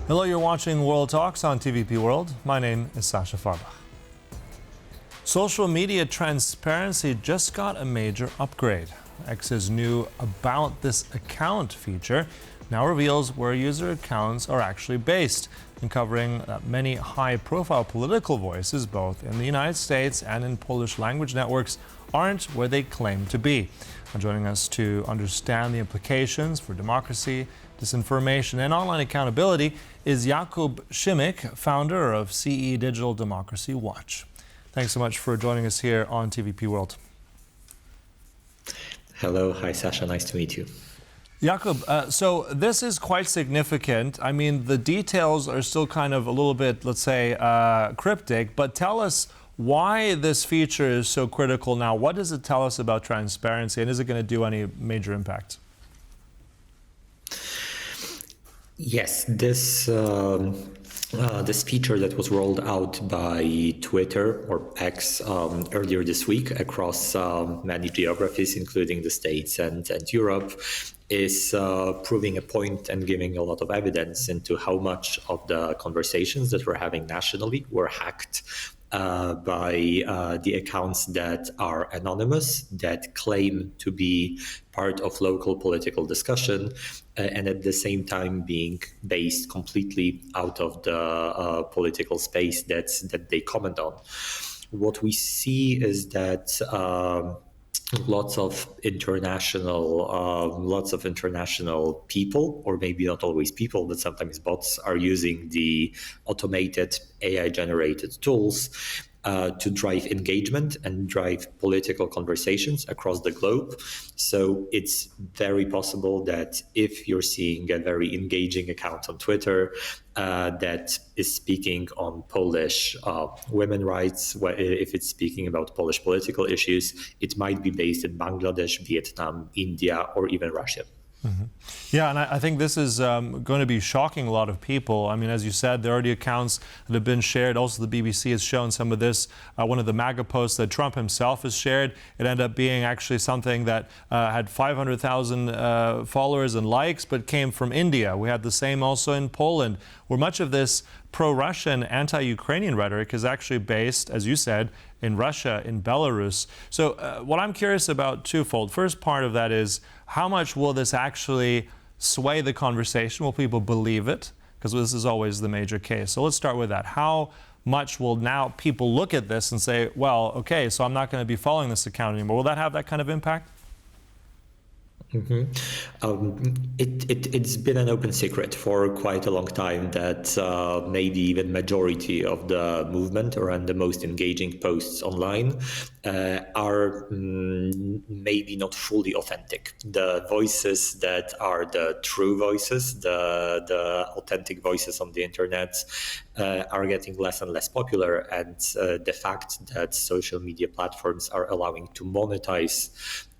Hello, you're watching World Talks on TVP World. My name is Sascha Fahrbach. Social media transparency just got a major upgrade. X's new About This Account feature now reveals where user accounts are actually based, uncovering that many high-profile political voices, both in the United States and in Polish language networks, aren't where they claim to be. And joining us to understand the implications for democracy, disinformation, and online accountability is Jakub Szymik, founder of CE Digital Democracy Watch. Thanks so much for joining us here on TVP World. Hello. Hi, Sascha. Nice to meet you. Jakub, so this is quite significant. I mean, the details are still kind of a little bit, let's say, cryptic, but tell us why this feature is so critical now. What does it tell us about transparency, and is it going to do any major impact? Yes, this feature that was rolled out by Twitter or X earlier this week across many geographies, including the States and Europe, is proving a point and giving a lot of evidence into how much of the conversations that we're having nationally were hacked by the accounts that are anonymous, that claim to be part of local political discussion, and at the same time being based completely out of the political space that they comment on. What we see is that lots of international people, or maybe not always people, but sometimes bots, are using the automated AI-generated tools to drive engagement and drive political conversations across the globe. So it's very possible that if you're seeing a very engaging account on Twitter that is speaking on Polish women's rights, if it's speaking about Polish political issues, it might be based in Bangladesh, Vietnam, India, or even Russia. Mm-hmm. Yeah, and I think this is going to be shocking a lot of people. I mean, as you said, there are already accounts that have been shared. Also, the BBC has shown some of this. One of the MAGA posts that Trump himself has shared, it ended up being actually something that had 500,000 followers and likes, but came from India. We had the same also in Poland, where much of this pro-Russian, anti-Ukrainian rhetoric is actually based, as you said, in Russia, in Belarus. So what I'm curious about twofold. First part of that is, how much will this actually sway the conversation? Will people believe it? Because this is always the major case. So let's start with that. How much will now people look at this and say, well, okay, so I'm not going to be following this account anymore? Will that have that kind of impact? Mm-hmm. It's been an open secret for quite a long time that maybe even majority of the movement around the most engaging posts online are maybe not fully authentic. The voices that are the true voices, the authentic voices on the internet are getting less and less popular, and the fact that social media platforms are allowing to monetize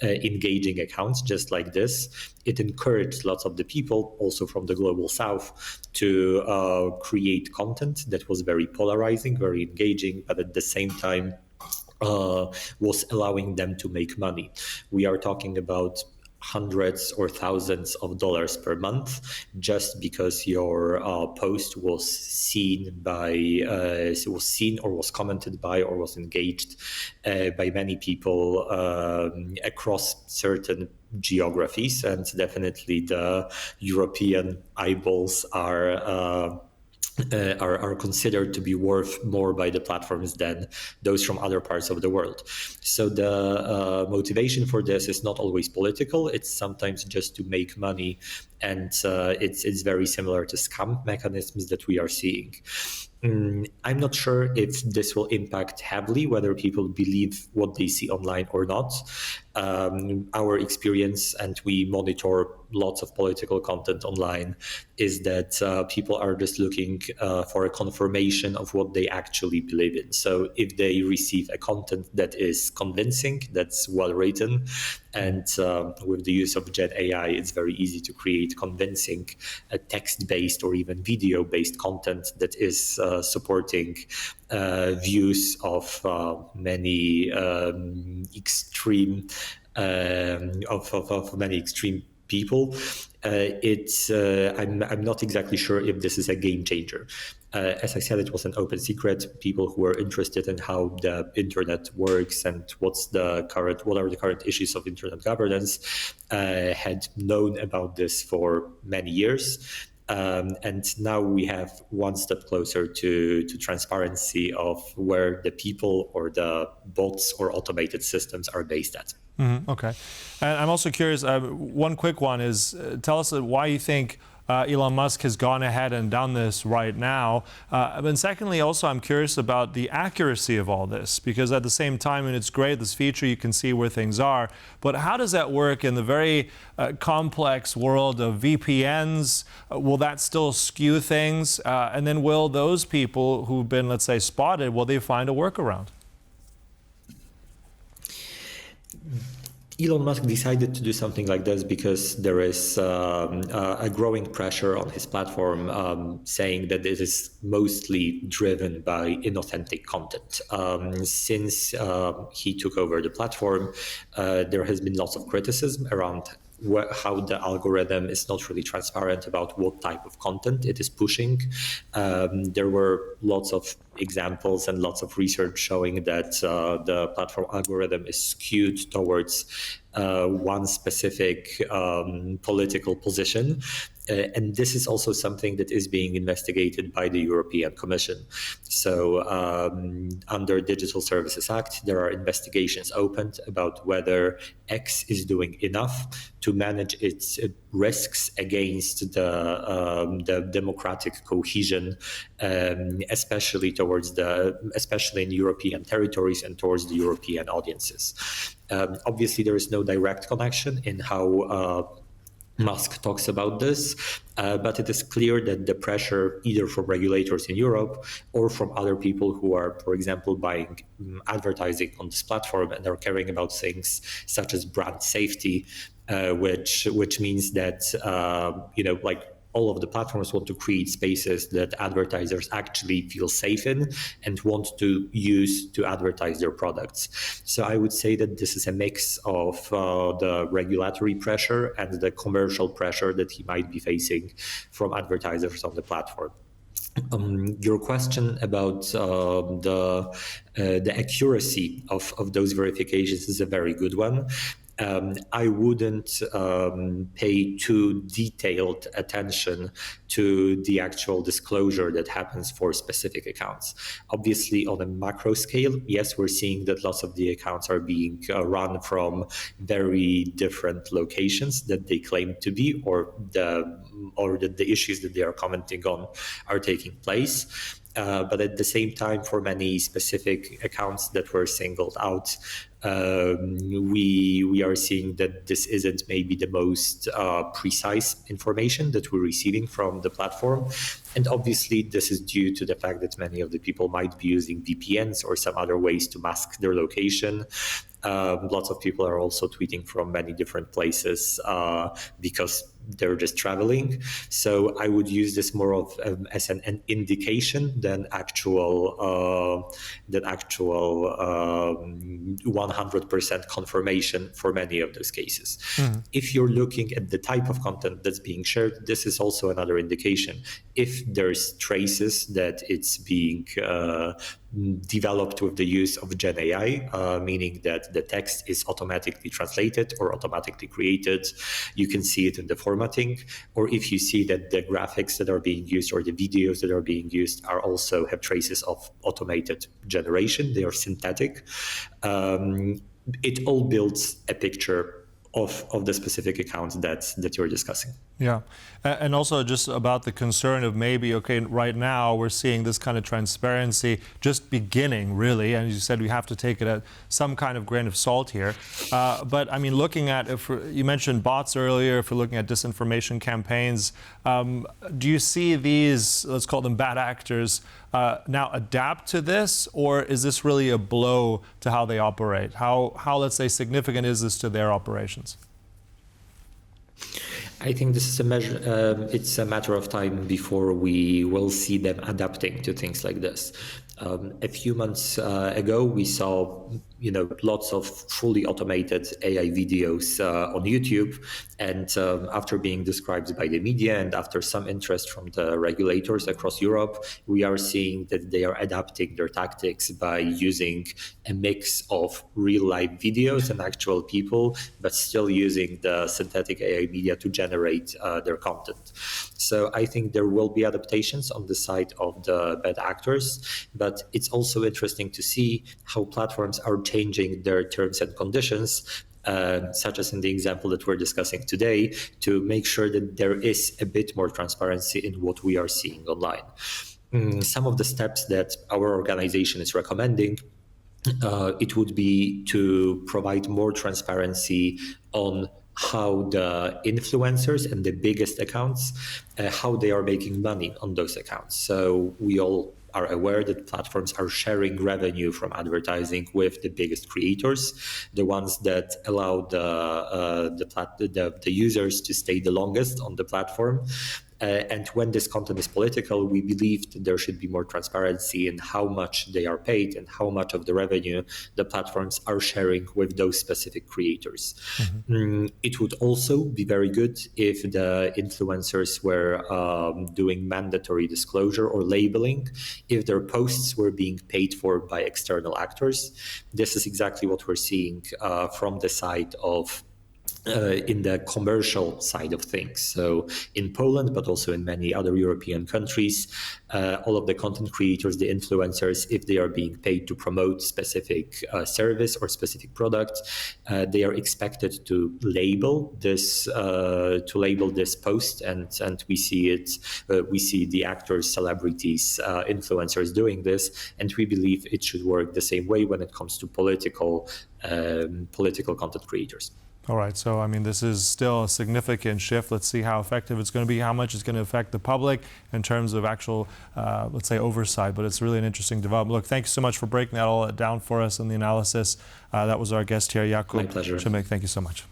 engaging accounts just like this, it encouraged lots of the people, also from the global south, to create content that was very polarizing, very engaging, but at the same time was allowing them to make money. We are talking about hundreds or thousands of dollars per month just because your post was seen or was commented by or was engaged by many people across certain geographies, and definitely the European eyeballs are considered to be worth more by the platforms than those from other parts of the world. So the motivation for this is not always political. It's sometimes just to make money, and it's very similar to scam mechanisms that we are seeing. I'm not sure if this will impact heavily whether people believe what they see online or not. Our experience, and we monitor lots of political content online, is that people are just looking for a confirmation of what they actually believe in. So if they receive a content that is convincing, that's well written, and with the use of Gen AI, it's very easy to create convincing text-based or even video-based content that is supporting views of many extreme people. I'm not exactly sure if this is a game changer. As I said, it was an open secret. People who were interested in how the internet works and what are the current issues of internet governance had known about this for many years. And now we have one step closer to transparency of where the people or the bots or automated systems are based at. Okay. And I'm also curious, one quick one is, tell us why you think Elon Musk has gone ahead and done this right now. And secondly, also, I'm curious about the accuracy of all this, because at the same time, and it's great, this feature, you can see where things are, but how does that work in the very complex world of VPNs? Will that still skew things? And then will those people who've been, let's say, spotted, will they find a workaround? Elon Musk decided to do something like this because there is a growing pressure on his platform saying that it is mostly driven by inauthentic content. Since he took over the platform, there has been lots of criticism around how the algorithm is not really transparent about what type of content it is pushing. There were lots of examples and lots of research showing that the platform algorithm is skewed towards one specific political position. And this is also something that is being investigated by the European Commission. So under Digital Services Act, there are investigations opened about whether X is doing enough to manage its risks against the democratic cohesion, especially in European territories and towards the European audiences. Obviously, there is no direct connection in how Musk talks about this, but it is clear that the pressure either from regulators in Europe or from other people who are, for example, buying advertising on this platform and are caring about things such as brand safety, which means that all of the platforms want to create spaces that advertisers actually feel safe in and want to use to advertise their products. So I would say that this is a mix of the regulatory pressure and the commercial pressure that he might be facing from advertisers on the platform. Your question about the accuracy of those verifications is a very good one. I wouldn't pay too detailed attention to the actual disclosure that happens for specific accounts. Obviously, on a macro scale, yes, we're seeing that lots of the accounts are being run from very different locations that they claim to be, or that the issues that they are commenting on are taking place. But at the same time, for many specific accounts that were singled out, we are seeing that this isn't maybe the most precise information that we're receiving from the platform. And obviously, this is due to the fact that many of the people might be using VPNs or some other ways to mask their location. Lots of people are also tweeting from many different places because they're just traveling. So I would use this more of as an indication than actual 100% confirmation for many of those cases. If you're looking at the type of content that's being shared, this is also another indication. If there's traces that it's being developed with the use of Gen AI, meaning that the text is automatically translated or automatically created, you can see it in the formatting. Or if you see that the graphics that are being used or the videos that are being used are also have traces of automated generation, they are synthetic. It all builds a picture of the specific account that you're discussing. Yeah, and also just about the concern of maybe, okay, right now we're seeing this kind of transparency just beginning, really, and as you said, we have to take it at some kind of grain of salt here. But I mean, looking at, you mentioned bots earlier, if we're looking at disinformation campaigns, do you see these, let's call them bad actors, now adapt to this, or is this really a blow to how they operate? How let's say, significant is this to their operations? I think this is it's a matter of time before we will see them adapting to things like this. A few months ago, we saw lots of fully automated AI videos on YouTube, and after being described by the media and after some interest from the regulators across Europe, we are seeing that they are adapting their tactics by using a mix of real life videos and actual people, but still using the synthetic AI media to generate their content. So I think there will be adaptations on the side of the bad actors, but it's also interesting to see how platforms are changing their terms and conditions, such as in the example that we're discussing today, to make sure that there is a bit more transparency in what we are seeing online. Some of the steps that our organization is recommending, it would be to provide more transparency on how the influencers and the biggest accounts, how they are making money on those accounts. So we all are aware that platforms are sharing revenue from advertising with the biggest creators, the ones that allow the users to stay the longest on the platform. And when this content is political, we believe that there should be more transparency in how much they are paid and how much of the revenue the platforms are sharing with those specific creators. It would also be very good if the influencers were doing mandatory disclosure or labeling if their posts were being paid for by external actors. This is exactly what we're seeing from the side of in the commercial side of things. So in Poland, but also in many other European countries, all of the content creators, the influencers, if they are being paid to promote specific service or specific product, they are expected to label this post, and we see it. We see the actors, celebrities, influencers doing this, and we believe it should work the same way when it comes to political content creators. All right, so I mean, this is still a significant shift. Let's see how effective it's going to be, how much it's going to affect the public in terms of actual, let's say, oversight. But it's really an interesting development. Look, thank you so much for breaking that all down for us in the analysis. That was our guest here, Jakub Szymik. Thank you so much.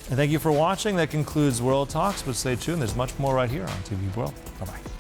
And thank you for watching. That concludes World Talks, but stay tuned. There's much more right here on TV World. Bye-bye.